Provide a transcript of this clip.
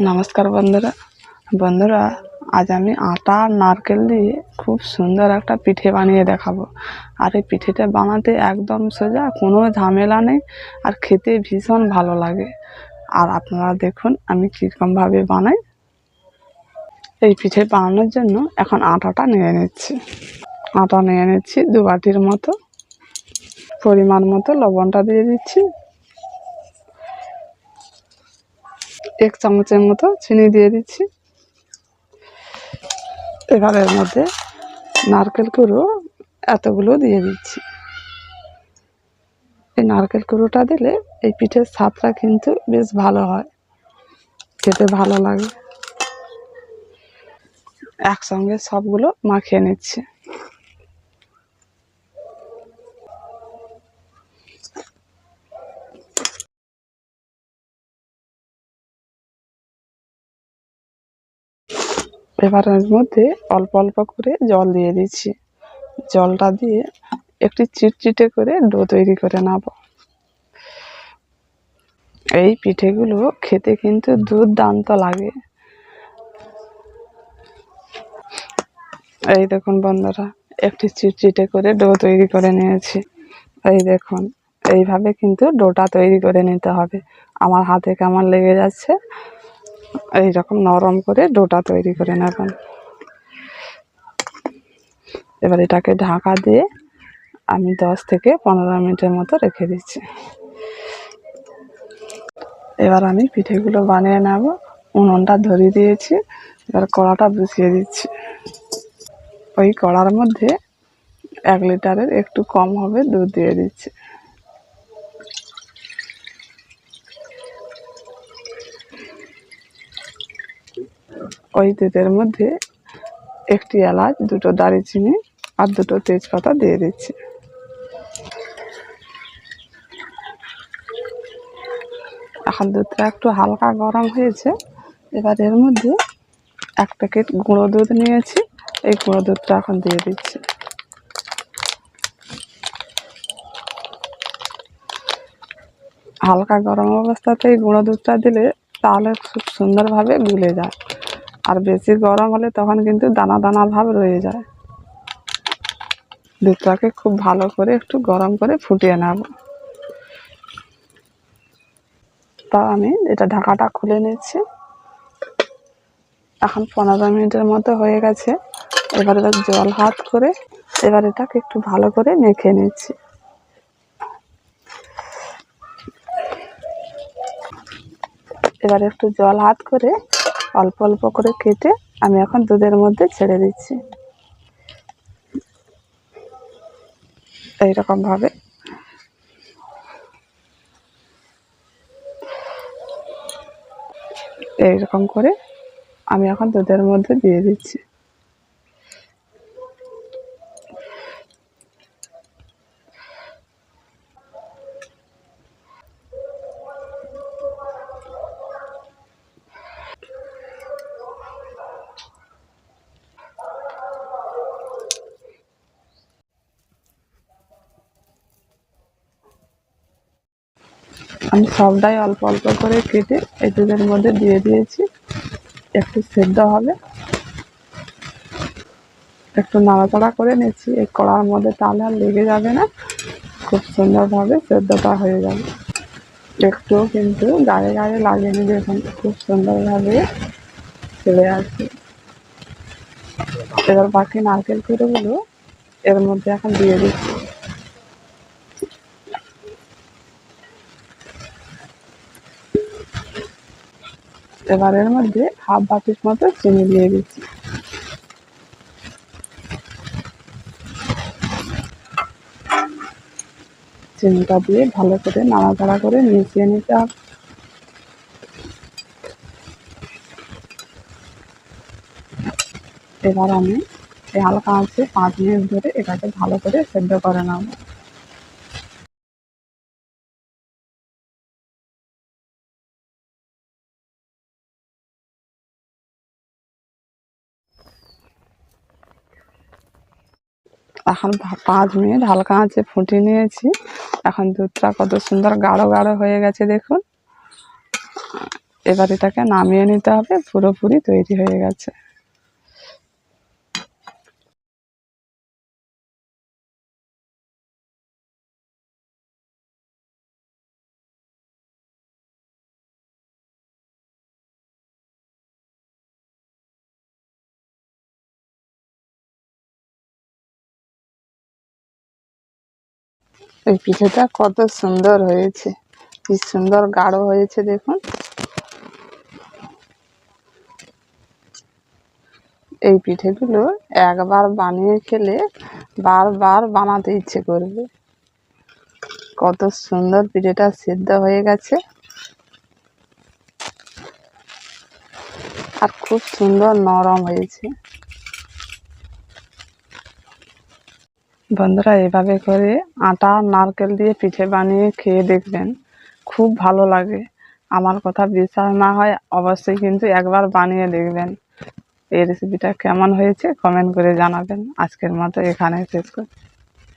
নমস্কার বন্ধুরা। বন্ধুরা, আজ আমি আটা আর নারকেল দিয়ে খুব সুন্দর একটা পিঠে বানিয়ে দেখাবো। আর এই পিঠেটা বানাতে একদম সোজা, কোনো ঝামেলা নেই, আর খেতে ভীষণ ভালো লাগে। আর আপনারা দেখুন আমি কীরকমভাবে বানাই। এই পিঠে বানানোর জন্য এখন আটাটা নিয়ে নিচ্ছি। আটা নিয়ে নিচ্ছি 2 বাটির মতো। পরিমাণ মতো লবণটা দিয়ে দিচ্ছি। 1 চামচের মতো চিনি দিয়ে দিচ্ছি। এবার এর মধ্যে নারকেল কুড়ো এতগুলো দিয়ে দিচ্ছি। এই নারকেল কুড়োটা দিলে এই পিঠের স্বাদটা কিন্তু বেশ ভালো হয়, খেতে ভালো লাগে। একসঙ্গে সবগুলো মাখিয়ে নিচ্ছি। এবার এর মধ্যে অল্প অল্প করে জল দিয়ে দিচ্ছি। জলটা দিয়ে একটু চিটচিটে করে ডো তৈরি করে নেব। এই পিঠেগুলো খেতে কিন্তু দুর্দান্ত লাগে। এই দেখুন বন্ধুরা, একটু চিটচিটে করে ডো তৈরি করে নিয়েছি। এই দেখুন, এইভাবে কিন্তু ডোটা তৈরি করে নিতে হবে। আমার হাতে কেমন লেগে যাচ্ছে, এই রকম নরম করে ডোটা তৈরি করে নেবেন। এবার এটাকে ঢাকা দিয়ে আমি 10 থেকে 15 মিনিটের মতো রেখে দিচ্ছি। এবার আমি পিঠেগুলো বানিয়ে নেব। উনুনটা ধরিয়ে দিয়েছি। এবার কড়াটা বসিয়ে দিচ্ছি। ওই কড়ার মধ্যে 1 লিটারের একটু কম হবে দুধ দিয়ে দিচ্ছি। ওই দুধের মধ্যে 1টি এলাচ, 2টো দারুচিনি আর 2টো তেজপাতা দিয়ে দিচ্ছি। এখন দুধটা একটু হালকা গরম হয়েছে। এবার এর মধ্যে 1 প্যাকেট গুঁড়ো দুধ নিয়েছি। এই গুঁড়ো দুধটা এখন দিয়ে দিচ্ছি। হালকা গরম অবস্থাতে এই গুঁড়ো দুধটা দিলে তাহলে খুব সুন্দরভাবে গুলে যায়। আর বেশি গরম হলে তখন কিন্তু দানা দানা ভাব রয়ে যায়। দুধটাকে খুব ভালো করে একটু গরম করে ফুটিয়ে নেব। তা আমি এটা ঢাকাটা খুলে নিচ্ছি। এখন 15 মিনিটের মতো হয়ে গেছে। এবার এটা জল হাত করে এবার এটাকে একটু ভালো করে মেখে নিচ্ছি। এবার একটু জল হাত করে অল্প অল্প করে কেটে আমি এখন দুধের মধ্যে ছেড়ে দিচ্ছি। এইরকম ভাবে এইরকম করে আমি এখন দুধের মধ্যে দিয়ে দিচ্ছি। আমি সবটাই অল্প অল্প করে কেটে এই দুধের মধ্যে দিয়ে দিয়েছি। একটু সেদ্ধ হবে, একটু নাড়াচাড়া করে নিচ্ছি এই কড়ার মধ্যে, তাহলে আর লেগে যাবে না, খুব সুন্দরভাবে সেদ্ধটা হয়ে যাবে। একটু কিন্তু গায়ে গায়ে লাগেনি, দেখুন খুব সুন্দরভাবে চলে আসবে। এবার বাকি নারকেল কুড়োগুলো এর মধ্যে এখন দিয়ে দিচ্ছি। এবার এর মধ্যে 1/2 বাটির মতো চিনি দিয়ে দিচ্ছি। চিনিটা দিয়ে ভালো করে নাড়াচাড়া করে মিশিয়ে নিতে হবে। এবার আমি এই হালকা আঁচে 5 মিনিট ধরে এটাকে ভালো করে সেদ্ধ করে নেব। এখন 5 মিনিট হালকা আঁচে ফুটিয়ে নিয়েছি। এখন দুধটা কত সুন্দর গাঢ় গাঢ় হয়ে গেছে দেখুন। এবার এটাকে নামিয়ে নিতে হবে, পুরোপুরি তৈরি হয়ে গেছে। এই পিঠেটা কত সুন্দর হয়েছে, কি সুন্দর গাঢ় হয়েছে দেখুন। এই পিঠেগুলো একবার বানিয়ে খেলে বারবার বানাতে ইচ্ছে করবে। কত সুন্দর পিঠেটা সিদ্ধ হয়ে গেছে, আর খুব সুন্দর নরম হয়েছে। বন্ধুরা, এভাবে করে আটা নারকেল দিয়ে পিঠে বানিয়ে খেয়ে দেখবেন, খুব ভালো লাগে। আমার কথা বিশ্বাস না হয় অবশ্যই কিন্তু একবার বানিয়ে দেখবেন। এই রেসিপিটা কেমন হয়েছে কমেন্ট করে জানাবেন। আজকের মতো এখানে শেষ করি।